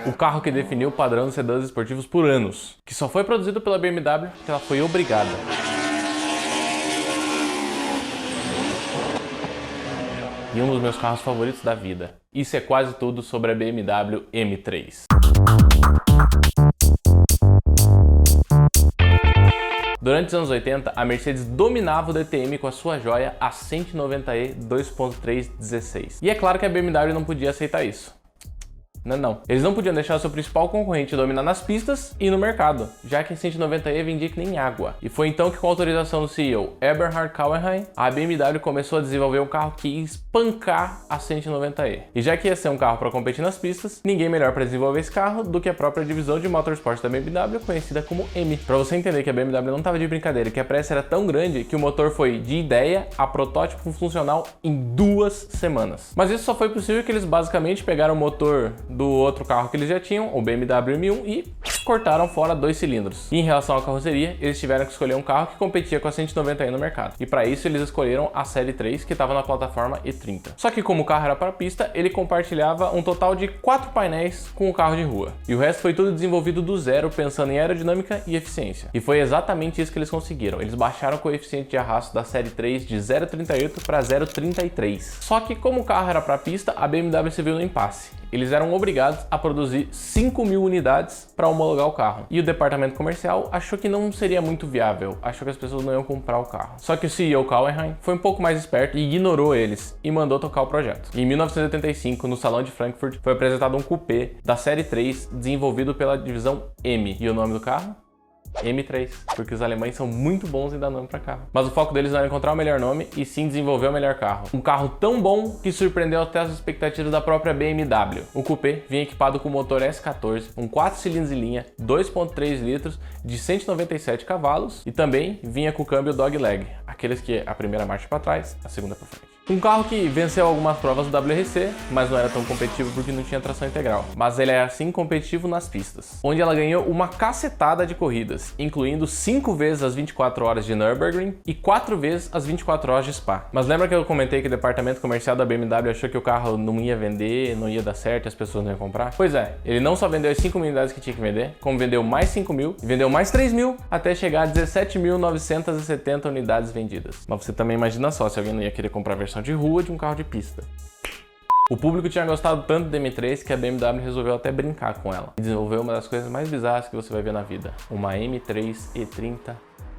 O carro que definiu o padrão dos sedãs esportivos por anos, que só foi produzido pela BMW porque ela foi obrigada. E um dos meus carros favoritos da vida. Isso é quase tudo sobre a BMW M3. Durante os anos 80, a Mercedes dominava o DTM com a sua joia a 190e 2.3 16. E é claro que a BMW não podia aceitar isso. Não. Eles não podiam deixar o seu principal concorrente dominar nas pistas e no mercado, já que a 190e vendia que nem água. E foi então que, com a autorização do CEO Eberhard Kauenheim, a BMW começou a desenvolver um carro que ia espancar a 190e. E já que ia ser um carro para competir nas pistas, ninguém melhor para desenvolver esse carro do que a própria divisão de motorsport da BMW, conhecida como M. Para você entender que a BMW não estava de brincadeira, que a pressa era tão grande que o motor foi de ideia a protótipo funcional em 2 semanas. Mas isso só foi possível que eles basicamente pegaram o motor do outro carro que eles já tinham, o BMW M1, e cortaram fora 2 cilindros. E em relação à carroceria, eles tiveram que escolher um carro que competia com a 190e no mercado. E para isso eles escolheram a Série 3, que estava na plataforma E30. Só que como o carro era para pista, ele compartilhava um total de 4 painéis com o carro de rua. E o resto foi tudo desenvolvido do zero, pensando em aerodinâmica e eficiência. E foi exatamente isso que eles conseguiram. Eles baixaram o coeficiente de arrasto da Série 3 de 0,38 para 0,33. Só que como o carro era para pista, a BMW se viu no impasse. Eles eram obrigados a produzir 5.000 unidades para homologar o carro. E o departamento comercial achou que não seria muito viável, achou que as pessoas não iam comprar o carro. Só que o CEO Kauenheim foi um pouco mais esperto e ignorou eles e mandou tocar o projeto. Em 1985, no Salão de Frankfurt, foi apresentado um coupé da Série 3 desenvolvido pela divisão M. E o nome do carro? M3, porque os alemães são muito bons em dar nome para carro. Mas o foco deles não era encontrar o melhor nome, e sim desenvolver o melhor carro. Um carro tão bom que surpreendeu até as expectativas da própria BMW. O coupé vinha equipado com o motor S14, um 4 cilindros em linha, 2.3 litros, de 197 cavalos, e também vinha com o câmbio dogleg, aqueles que a primeira marcha para trás, a segunda para frente. Um carro que venceu algumas provas do WRC, mas não era tão competitivo porque não tinha tração integral. Mas ele é assim competitivo nas pistas, onde ela ganhou uma cacetada de corridas, incluindo 5 vezes as 24 horas de Nürburgring e 4 vezes as 24 horas de Spa. Mas lembra que eu comentei que o departamento comercial da BMW achou que o carro não ia vender, não ia dar certo e as pessoas não iam comprar? Pois é, ele não só vendeu as 5.000 unidades que tinha que vender, como vendeu mais 5.000 e vendeu mais 3.000 até chegar a 17.970 unidades vendidas. Mas você também imagina só se alguém não ia querer comprar a versão de rua de um carro de pista. O público tinha gostado tanto da M3 que a BMW resolveu até brincar com ela e desenvolveu uma das coisas mais bizarras que você vai ver na vida, uma M3 E30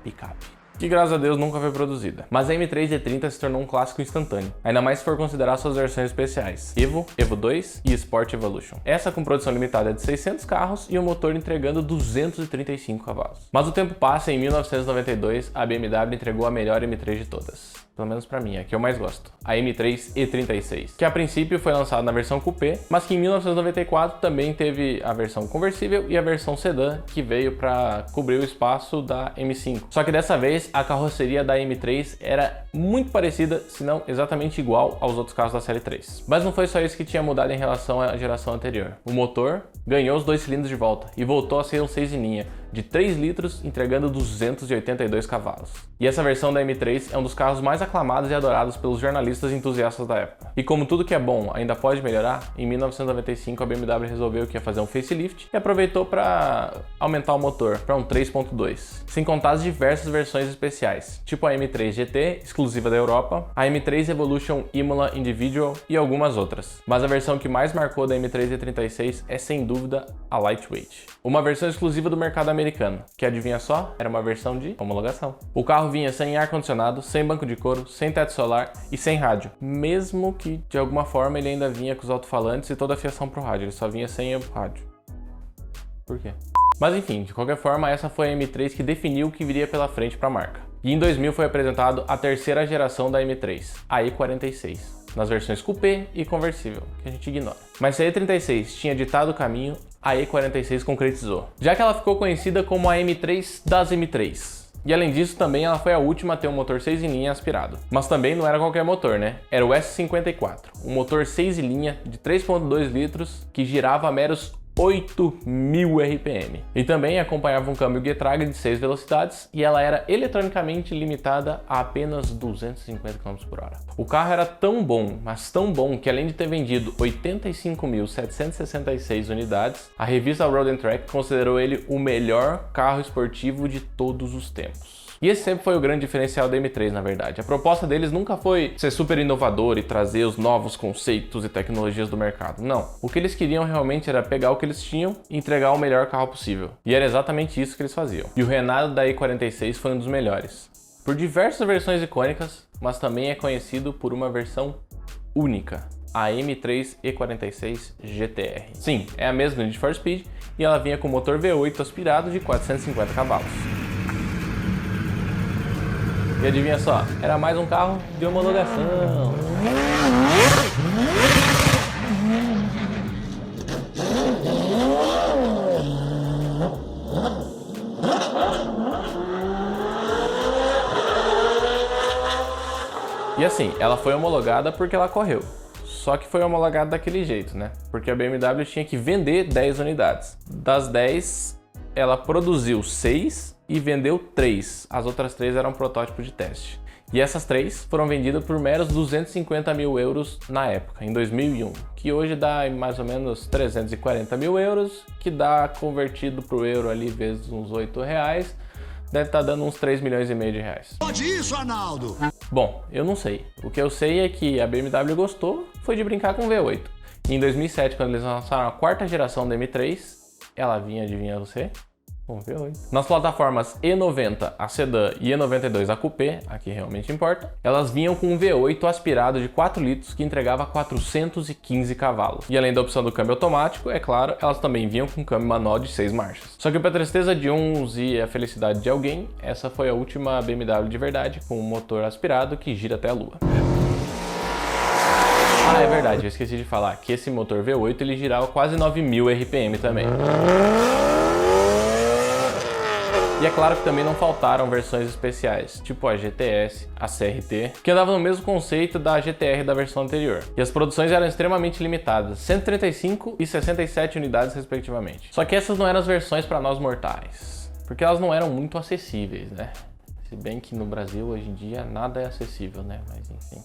picape, que graças a Deus nunca foi produzida. Mas a M3 E30 se tornou um clássico instantâneo, ainda mais se for considerar suas versões especiais, Evo, Evo 2 e Sport Evolution. Essa com produção limitada de 600 carros e o motor entregando 235 cavalos. Mas o tempo passa e em 1992 a BMW entregou a melhor M3 de todas. Pelo menos pra mim, é a que eu mais gosto. A M3 E36, que a princípio foi lançada na versão coupé, mas que em 1994 também teve a versão conversível e a versão sedã, que veio para cobrir o espaço da M5. Só que dessa vez a carroceria da M3 era muito parecida, se não exatamente igual aos outros carros da série 3. Mas não foi só isso que tinha mudado em relação à geração anterior. O motor ganhou os 2 cilindros de volta e voltou a ser um 6 em linha, de 3 litros, entregando 282 cavalos. E essa versão da M3 é um dos carros mais aclamados e adorados pelos jornalistas e entusiastas da época. E como tudo que é bom ainda pode melhorar, em 1995 a BMW resolveu que ia fazer um facelift e aproveitou para aumentar o motor para um 3.2, sem contar as diversas versões especiais, tipo a M3 GT, exclusiva da Europa, a M3 Evolution Imola Individual e algumas outras. Mas a versão que mais marcou da M3 E36 é sem dúvida a Lightweight, uma versão exclusiva do mercado americano, que adivinha só, era uma versão de homologação. O carro vinha sem ar-condicionado, sem banco de couro, sem teto solar e sem rádio, mesmo que de alguma forma ele ainda vinha com os alto-falantes e toda a fiação pro rádio, ele só vinha sem o rádio. Por quê? Mas enfim, de qualquer forma, essa foi a M3 que definiu o que viria pela frente para a marca. E em 2000 foi apresentado a terceira geração da M3, a E46, nas versões coupé e conversível, que a gente ignora. Mas se a E36 tinha ditado o caminho, a E46 concretizou, já que ela ficou conhecida como a M3 das M3. E além disso, também ela foi a última a ter um motor 6 em linha aspirado. Mas também não era qualquer motor, né? Era o S54, um motor 6 em linha de 3.2 litros que girava a meros 8.000 RPM. E também acompanhava um câmbio Getrag de 6 velocidades e ela era eletronicamente limitada a apenas 250 km/h. O carro era tão bom, mas tão bom, que além de ter vendido 85.766 unidades, a revista Road & Track considerou ele o melhor carro esportivo de todos os tempos. E esse sempre foi o grande diferencial da M3, na verdade. A proposta deles nunca foi ser super inovador e trazer os novos conceitos e tecnologias do mercado. Não. O que eles queriam realmente era pegar o que eles tinham e entregar o melhor carro possível. E era exatamente isso que eles faziam. E o Renado da E46 foi um dos melhores. Por diversas versões icônicas, mas também é conhecido por uma versão única. A M3 E46 GTR. Sim, é a mesma Need for Speed e ela vinha com motor V8 aspirado de 450 cavalos. E adivinha só, era mais um carro de homologação. E assim, ela foi homologada porque ela correu. Só que foi homologada daquele jeito, né? Porque a BMW tinha que vender 10 unidades. Das 10, ela produziu 6 e vendeu 3. As outras 3 eram protótipo de teste. E essas 3 foram vendidas por meros 250 mil euros na época, em 2001. Que hoje dá mais ou menos 340 mil euros, que dá convertido para o euro ali vezes uns R$8, deve estar dando uns 3 milhões e meio de reais. Pode isso, Arnaldo? Bom, eu não sei. O que eu sei é que a BMW gostou foi de brincar com o V8. E em 2007, quando eles lançaram a 4ª geração da M3, ela vinha, adivinha você? Com V8. Nas plataformas E90 a sedã e E92 a coupé, aqui realmente importa, elas vinham com um V8 aspirado de 4 litros que entregava 415 cavalos. E além da opção do câmbio automático, é claro, elas também vinham com câmbio manual de 6 marchas. Só que para tristeza de uns e a felicidade de alguém, essa foi a última BMW de verdade com um motor aspirado que gira até a lua. Ah, é verdade, eu esqueci de falar que esse motor V8 ele girava quase 9.000 RPM também. E é claro que também não faltaram versões especiais, tipo a GTS, a CRT, que andavam no mesmo conceito da GTR da versão anterior. E as produções eram extremamente limitadas, 135 e 67 unidades respectivamente. Só que essas não eram as versões para nós mortais, porque elas não eram muito acessíveis, né? Se bem que no Brasil hoje em dia nada é acessível, né? Mas enfim.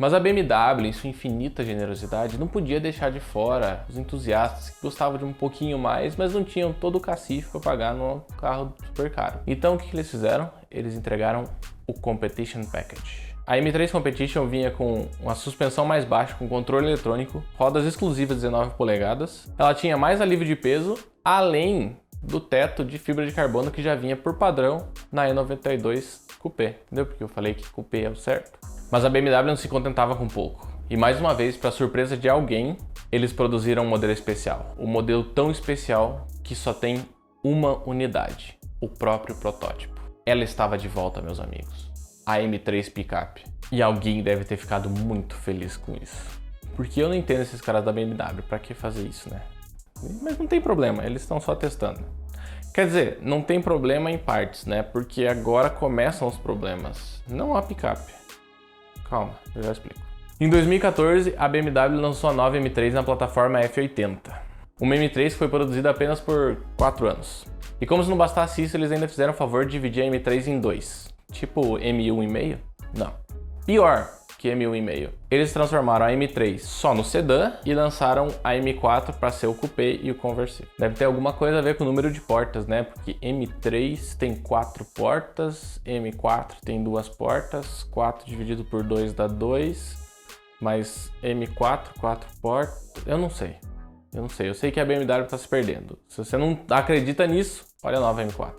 Mas a BMW, em sua infinita generosidade, não podia deixar de fora os entusiastas que gostavam de um pouquinho mais, mas não tinham todo o cacife para pagar no carro super caro. Então o que eles fizeram? Eles entregaram o Competition Package. A M3 Competition vinha com uma suspensão mais baixa, com controle eletrônico, rodas exclusivas 19 polegadas. Ela tinha mais alívio de peso, além do teto de fibra de carbono que já vinha por padrão na E92 Coupé. Entendeu? Porque eu falei que Coupé é o certo. Mas a BMW não se contentava com pouco. E mais uma vez, para surpresa de alguém, eles produziram um modelo especial. Um modelo tão especial que só tem uma unidade, o próprio protótipo. Ela estava de volta, meus amigos. A M3 Pickup. E alguém deve ter ficado muito feliz com isso. Porque eu não entendo esses caras da BMW, para que fazer isso, né? Mas não tem problema, eles estão só testando. Quer dizer, não tem problema em partes, né? Porque agora começam os problemas, não a picape. Calma, eu já explico. Em 2014, a BMW lançou a nova M3 na plataforma F80. Uma M3 que foi produzida apenas por 4 anos. E como se não bastasse isso, eles ainda fizeram o favor de dividir a M3 em 2. Tipo M1,5? Não. Pior que M1,5. Eles transformaram a M3 só no sedã e lançaram a M4 para ser o coupé e o conversível. Deve ter alguma coisa a ver com o número de portas, né? Porque M3 tem 4 portas, M4 tem 2 portas, 4 dividido por 2 dá 2, mas M4, 4 portas, eu não sei. Eu sei que a BMW está se perdendo. Se você não acredita nisso, olha a nova M4.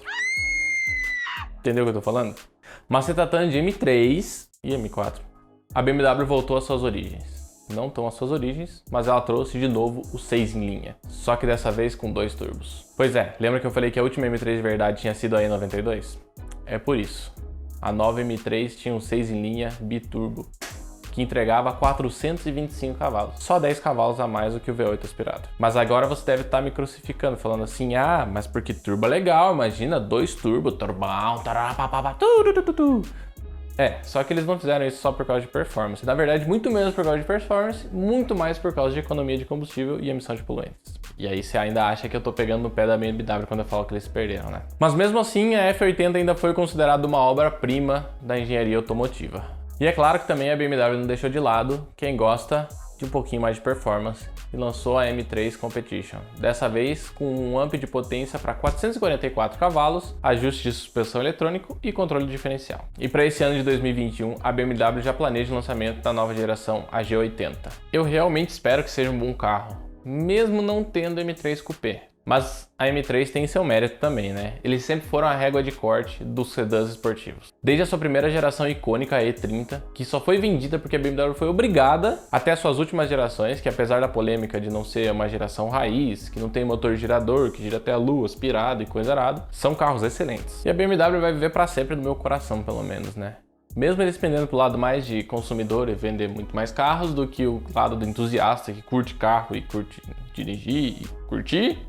Entendeu o que eu tô falando? Mas se tratando de M3 e M4, a BMW voltou às suas origens. Não tão às suas origens, mas ela trouxe de novo o 6 em linha. Só que dessa vez com 2 turbos. Pois é, lembra que eu falei que a última M3 de verdade tinha sido a E92? É por isso. A nova M3 tinha um 6 em linha biturbo, que entregava 425 cavalos. Só 10 cavalos a mais do que o V8 aspirado. Mas agora você deve estar me crucificando, falando assim, ah, mas porque turbo é legal, imagina 2 turbo, turbão, tarapapapa, Só que eles não fizeram isso só por causa de performance. Na verdade, muito menos por causa de performance, muito mais por causa de economia de combustível e emissão de poluentes. E aí você ainda acha que eu tô pegando no pé da BMW quando eu falo que eles perderam, né? Mas mesmo assim, a F80 ainda foi considerada uma obra-prima da engenharia automotiva. E é claro que também a BMW não deixou de lado quem gosta de um pouquinho mais de performance e lançou a M3 Competition. Dessa vez com um amp de potência para 444 cavalos, ajuste de suspensão eletrônico e controle diferencial. E para esse ano de 2021, a BMW já planeja o lançamento da nova geração, a G80. Eu realmente espero que seja um bom carro, mesmo não tendo M3 Coupé. Mas a M3 tem seu mérito também, né? Eles sempre foram a régua de corte dos sedãs esportivos. Desde a sua primeira geração icônica, a E30, que só foi vendida porque a BMW foi obrigada, até suas últimas gerações, que apesar da polêmica de não ser uma geração raiz, que não tem motor girador, que gira até a lua, aspirado e coisa arada, são carros excelentes. E a BMW vai viver para sempre no meu coração, pelo menos, né? Mesmo eles pendendo pro lado mais de consumidor e vender muito mais carros do que o lado do entusiasta que curte carro e curte dirigir e curtir,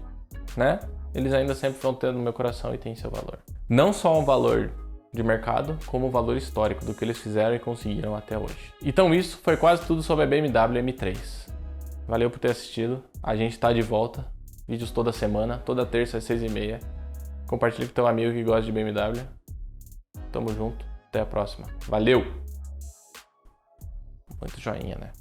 né? Eles ainda sempre vão ter no meu coração e tem seu valor. Não só um valor de mercado, como um valor histórico do que eles fizeram e conseguiram até hoje. Então isso foi quase tudo sobre a BMW M3. Valeu por ter assistido. A gente tá de volta. Vídeos toda semana, toda terça às 6h30. Compartilhe com teu amigo que gosta de BMW. Tamo junto. Até a próxima. Valeu! Muito joinha, né?